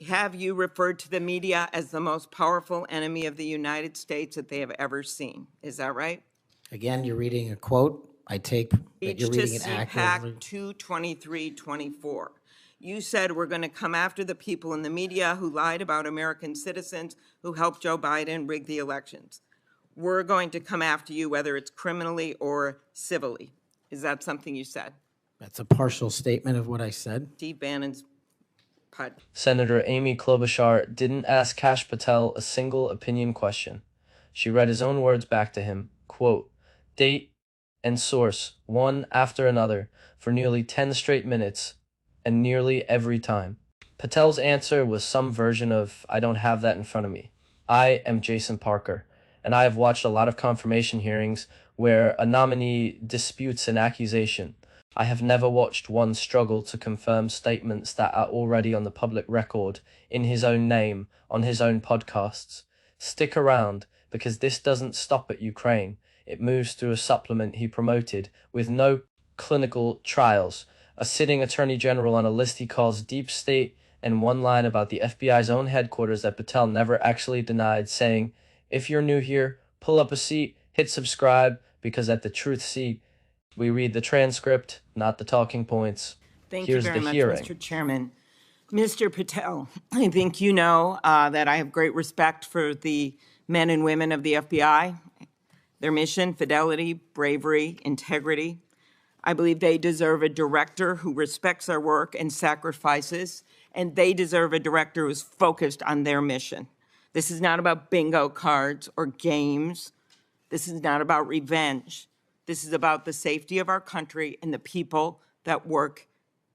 Have you referred to the media as the most powerful enemy of the United States that they have ever seen? Is that right? Again, you're reading a quote. I take that you're Speech to reading it accurately. CPAC 223-24. You said we're going to come after the people in the media who lied about American citizens who helped Joe Biden rig the elections. We're going to come after you whether it's criminally or civilly. Is that something you said? That's a partial statement of what I said. Steve Bannon's pod. Senator Amy Klobuchar didn't ask Kash Patel a single opinion question. She read his own words back to him, quote, date and source, one after another, for nearly 10 straight minutes, and nearly every time. Patel's answer was some version of, I don't have that in front of me. I am Jason Parker, and I have watched a lot of confirmation hearings where a nominee disputes an accusation. I have never watched one struggle to confirm statements that are already on the public record in his own name, on his own podcasts. Stick around, because this doesn't stop at Ukraine. It moves through a supplement he promoted with no clinical trials, a sitting attorney general on a list he calls deep state, and one line about the FBI's own headquarters that Patel never actually denied, saying, if you're new here, pull up a seat, hit subscribe, because at the Truth Seat, we read the transcript, not the talking points. Thank Here's you very the much, hearing. Mr. Chairman. Mr. Patel, I think you know that I have great respect for the men and women of the FBI, their mission, fidelity, bravery, integrity. I believe they deserve a director who respects their work and sacrifices, and they deserve a director who's focused on their mission. This is not about bingo cards or games. This is not about revenge. This is about the safety of our country and the people that work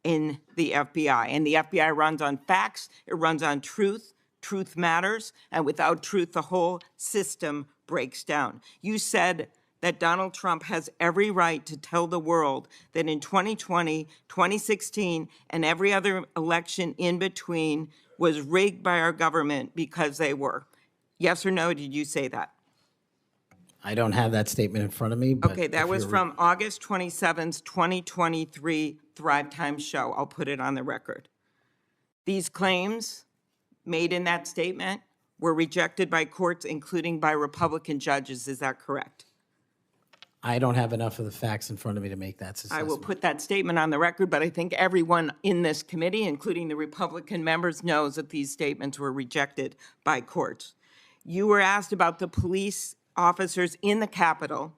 in the FBI. And the FBI runs on facts, it runs on truth. Truth matters, and without truth, the whole system breaks down. You said that Donald Trump has every right to tell the world that in 2020, 2016, and every other election in between was rigged by our government because they were. Yes or no, did you say that? I don't have that statement in front of me. But Okay, that was from August 27th, 2023 Thrive Time show. I'll put it on the record. These claims made in that statement were rejected by courts, including by Republican judges. Is that correct? I don't have enough of the facts in front of me to make that assessment. I will put that statement on the record, but I think everyone in this committee, including the Republican members, knows that these statements were rejected by courts. You were asked about the police officers in the Capitol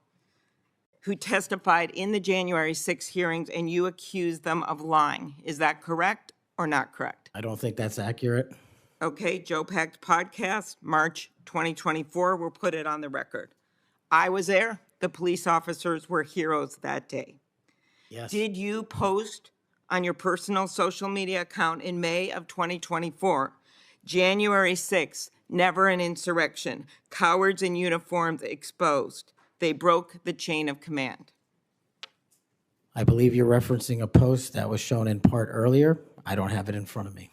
who testified in the January 6 hearings, and you accused them of lying. Is that correct or not correct? I don't think that's accurate. Okay, Joe Packed podcast, March 2024, we'll put it on the record. I was there. The police officers were heroes that day. Yes. Did you post on your personal social media account in May of 2024, January 6th, never an insurrection, cowards in uniforms exposed. They broke the chain of command. I believe you're referencing a post that was shown in part earlier. I don't have it in front of me.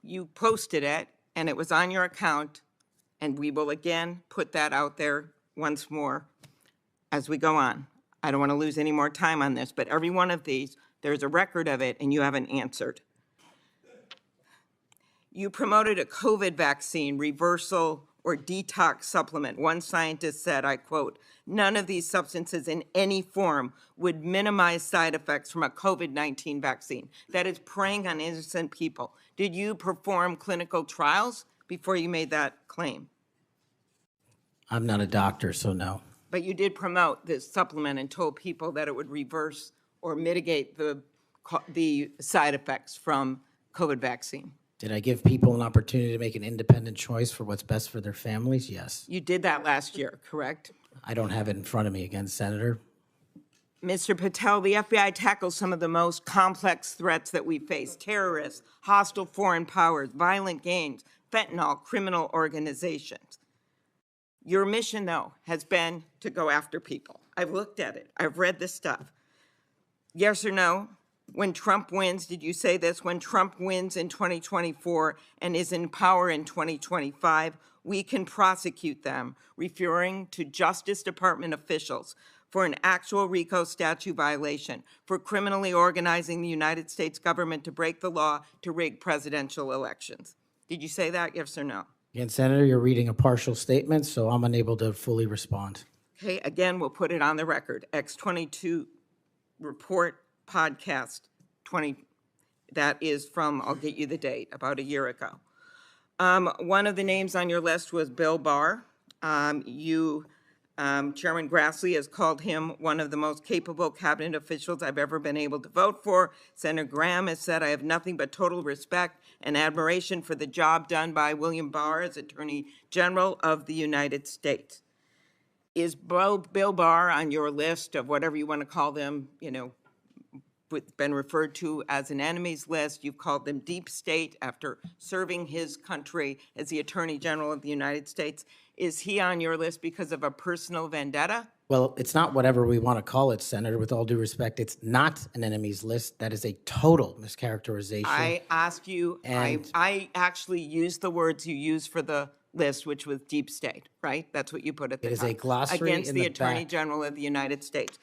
You posted it, and it was on your account, and we will again put that out there once more as we go on. I don't want to lose any more time on this, but every one of these, there's a record of it, and you haven't answered. You promoted a COVID vaccine reversal or detox supplement. One scientist said, I quote, none of these substances in any form would minimize side effects from a COVID-19 vaccine. That is preying on innocent people. Did you perform clinical trials before you made that claim? I'm not a doctor, so no. But you did promote this supplement and told people that it would reverse or mitigate the side effects from COVID vaccine. Did I give people an opportunity to make an independent choice for what's best for their families? Yes. You did that last year, correct? I don't have it in front of me again, Senator. Mr. Patel, the FBI tackles some of the most complex threats that we face: terrorists, hostile foreign powers, violent gangs, fentanyl, criminal organizations. Your mission, though, has been to go after people. I've looked at it. I've read this stuff. Yes or no? When Trump wins, did you say this? When Trump wins in 2024 and is in power in 2025, we can prosecute them, referring to Justice Department officials for an actual RICO statute violation for criminally organizing the United States government to break the law to rig presidential elections. Did you say that, yes or no? Again, Senator, you're reading a partial statement, so I'm unable to fully respond. Okay, again, we'll put it on the record. X22 report podcast 20, that is from, I'll get you the date, about a year ago. One of the names on your list was Bill Barr. Chairman Grassley has called him one of the most capable cabinet officials I've ever been able to vote for. Senator Graham has said, I have nothing but total respect and admiration for the job done by William Barr as Attorney General of the United States. Is Bill Barr on your list of whatever you want to call them, been referred to as an enemies list? You've called them deep state after serving his country as the Attorney General of the United States. Is he on your list because of a personal vendetta? Well, it's not whatever we want to call it, Senator. With all due respect, it's not an enemies list. That is a total mischaracterization. I asked you, And- I actually used the words you used for the list, which was deep state, right? That's what you put at the top. It is a glossary Against in the the Attorney back. General of the United States.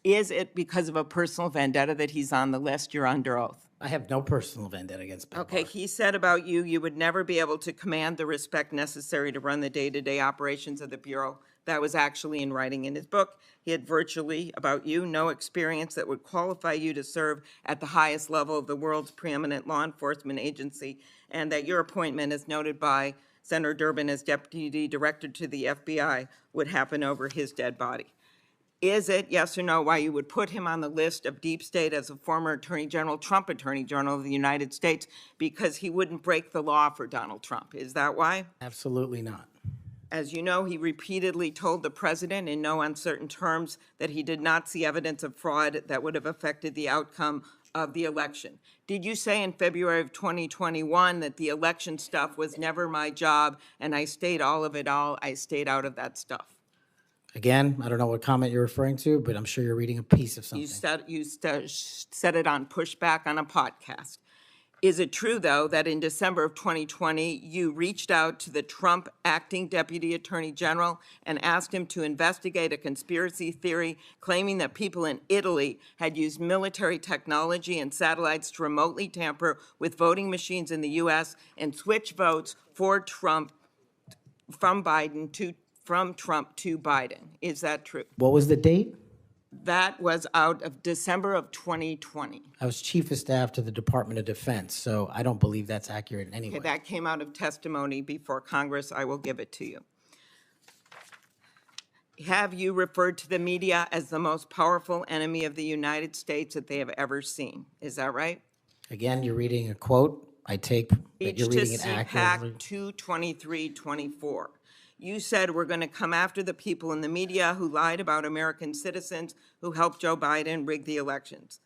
Is it because of a personal vendetta that he's on the list? You're under oath. I have no personal vendetta against Bill Okay, Barr. he said about you, you would never be able to command the respect necessary to run the day-to-day operations of the Bureau. That was actually in writing in his book. He had virtually, about you, no experience that would qualify you to serve at the highest level of the world's preeminent law enforcement agency, and that your appointment, as noted by Senator Durbin as Deputy Director to the FBI, would happen over his dead body. Is it, yes or no, why you would put him on the list of deep state as a former Attorney General, Trump Attorney General of the United States, because he wouldn't break the law for Donald Trump? Is that why? Absolutely not. As you know, he repeatedly told the president in no uncertain terms that he did not see evidence of fraud that would have affected the outcome of the election. Did you say in February of 2021 that the election stuff was never my job and I stayed out of that stuff? Again, I don't know what comment you're referring to, but I'm sure you're reading a piece of something. You said it on Pushback on a podcast. Is it true, though, that in December of 2020, you reached out to the Trump acting Deputy Attorney General and asked him to investigate a conspiracy theory claiming that people in Italy had used military technology and satellites to remotely tamper with voting machines in the U.S. and switch votes for Trump from Trump to Biden? Is that true? What was the date? That was out of December of 2020. I was Chief of Staff to the Department of Defense, so I don't believe that's accurate in any way. Okay, that came out of testimony before Congress. I will give it to you. Have you referred to the media as the most powerful enemy of the United States that they have ever seen? Is that right? Again, you're reading a quote. I take that you're reading it accurately. CPAC 22324. You said we're going to come after the people in the media who lied about American citizens who helped Joe Biden rig the elections.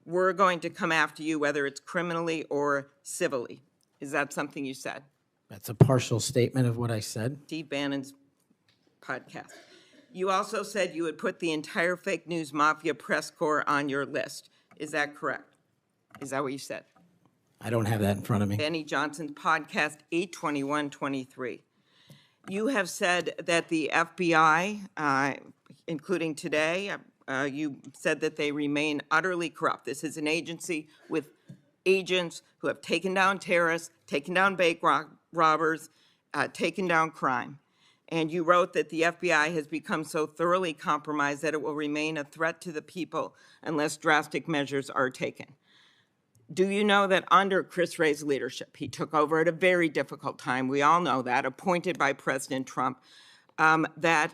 We're going to come after you whether it's criminally or civilly. Is that something you said? That's a partial statement of what I said. Steve Bannon's podcast. You also said you would put the entire fake news mafia press corps on your list. Is that correct? Is that what you said? I don't have that in front of me. Benny Johnson's podcast, 8/21/23. You have said that the FBI, including today, you said that they remain utterly corrupt. This is an agency with agents who have taken down terrorists, taken down bank robbers, taken down crime. And you wrote that the FBI has become so thoroughly compromised that it will remain a threat to the people unless drastic measures are taken. Do you know that under Chris Wray's leadership, he took over at a very difficult time, we all know that, appointed by President Trump, that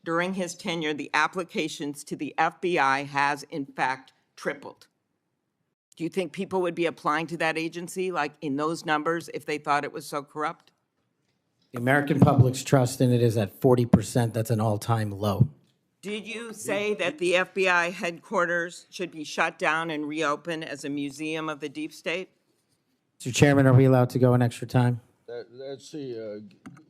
during his tenure, the applications to the FBI has in fact tripled? Do you think people would be applying to that agency like in those numbers if they thought it was so corrupt? The American public's trust in it is at 40%. That's an all-time low. Did you say that the FBI headquarters should be shut down and reopened as a museum of the deep state? Mr. Chairman, are we allowed to go an extra time? Let's see,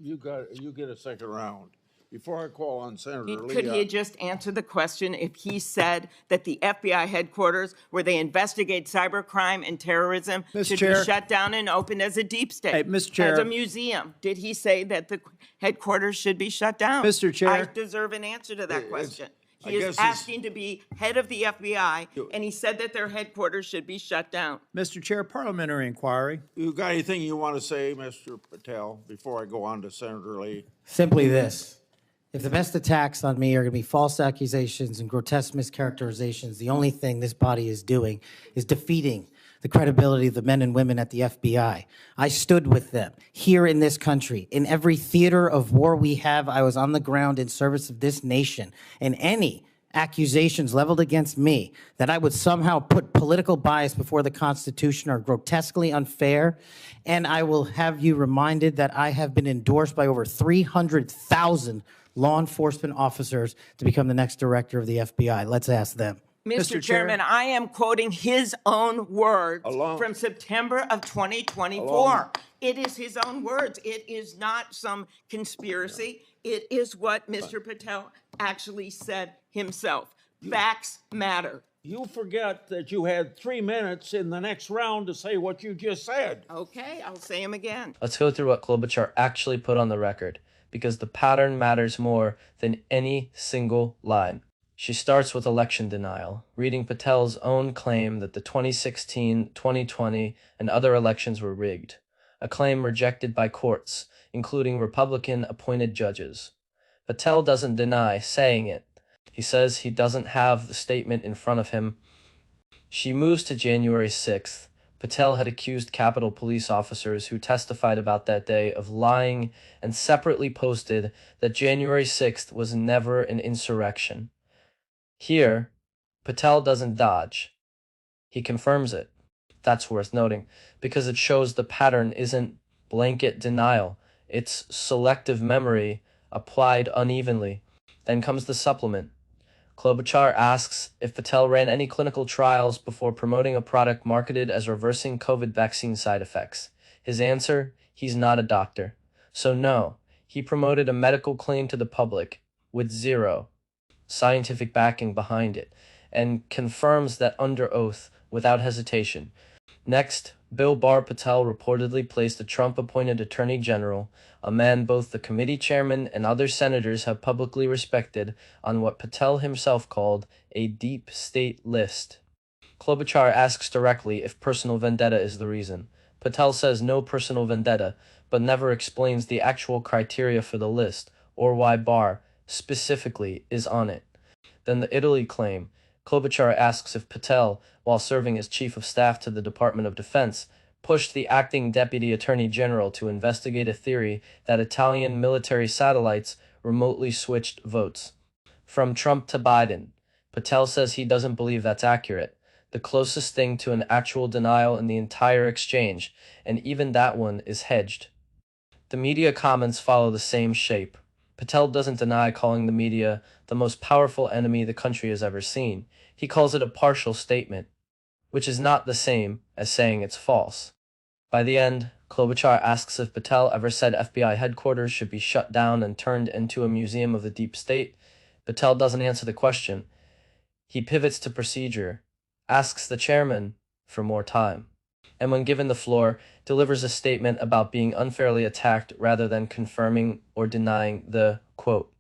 you get a second round. Before I call on Senator Lee. Could he just answer the question if he said that the FBI headquarters, where they investigate cybercrime and terrorism, Mr. should Chair. be shut down and opened as a deep state? Hey, Mr. Chair. As a museum? Did he say that the headquarters should be shut down? Mr. Chair. I deserve an answer to that question. He I is guess it's- asking to be head of the FBI, and he said that their headquarters should be shut down. Mr. Chair, parliamentary inquiry. You got anything you want to say, Mr. Patel, before I go on to Senator Lee? Simply this. If the best attacks on me are going to be false accusations and grotesque mischaracterizations, the only thing this body is doing is defeating the credibility of the men and women at the FBI. I stood with them here in this country. In every theater of war we have, I was on the ground in service of this nation. And any accusations leveled against me that I would somehow put political bias before the Constitution are grotesquely unfair. And I will have you reminded that I have been endorsed by over 300,000 law enforcement officers to become the next director of the FBI. Let's ask them. Mr. Chair. Chairman, I am quoting his own words Along- from September of 2024. It is his own words. It is not some conspiracy. It is what Mr. Patel actually said himself. Facts matter. You forget that you had 3 minutes in the next round to say what you just said. Okay, I'll say him again. Let's go through what Klobuchar actually put on the record, because the pattern matters more than any single line. She starts with election denial, reading Patel's own claim that the 2016, 2020, and other elections were rigged, a claim rejected by courts, including Republican-appointed judges. Patel doesn't deny saying it. He says he doesn't have the statement in front of him. She moves to January 6th. Patel had accused Capitol Police officers who testified about that day of lying and separately posted that January 6th was never an insurrection. Here, Patel doesn't dodge. He confirms it. That's worth noting, because it shows the pattern isn't blanket denial. It's selective memory applied unevenly. Then comes the supplement. Klobuchar asks if Patel ran any clinical trials before promoting a product marketed as reversing COVID vaccine side effects. His answer, he's not a doctor. So no, he promoted a medical claim to the public with zero scientific backing behind it, and confirms that under oath without hesitation. Next, Bill Barr Patel reportedly placed a Trump-appointed Attorney General, a man both the committee chairman and other senators have publicly respected, on what Patel himself called a deep state list. Klobuchar asks directly if personal vendetta is the reason. Patel says no personal vendetta, but never explains the actual criteria for the list, or why Barr, specifically, is on it. Then the Italy claim. Klobuchar asks if Patel, while serving as Chief of Staff to the Department of Defense, pushed the acting Deputy Attorney General to investigate a theory that Italian military satellites remotely switched votes. From Trump to Biden, Patel says he doesn't believe that's accurate, the closest thing to an actual denial in the entire exchange, and even that one is hedged. The media comments follow the same shape. Patel doesn't deny calling the media the most powerful enemy the country has ever seen. He calls it a partial statement, which is not the same as saying it's false. By the end, Klobuchar asks if Patel ever said FBI headquarters should be shut down and turned into a museum of the deep state. Patel doesn't answer the question. He pivots to procedure, asks the chairman for more time, and when given the floor, delivers a statement about being unfairly attacked rather than confirming or denying the quote.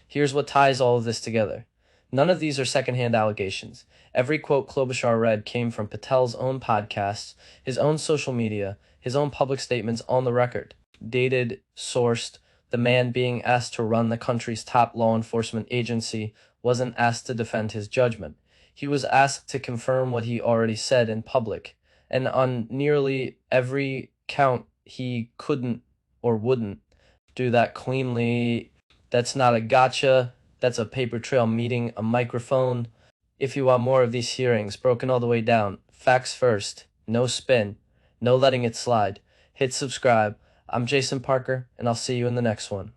Here's what ties all of this together. None of these are secondhand allegations. Every quote Klobuchar read came from Patel's own podcasts, his own social media, his own public statements on the record, dated, sourced. The man being asked to run the country's top law enforcement agency wasn't asked to defend his judgment. He was asked to confirm what he already said in public. And on nearly every count, he couldn't or wouldn't do that cleanly. That's not a gotcha. That's a paper trail meeting a microphone. If you want more of these hearings broken all the way down, facts first, no spin, no letting it slide, hit subscribe. I'm Jason Parker, and I'll see you in the next one.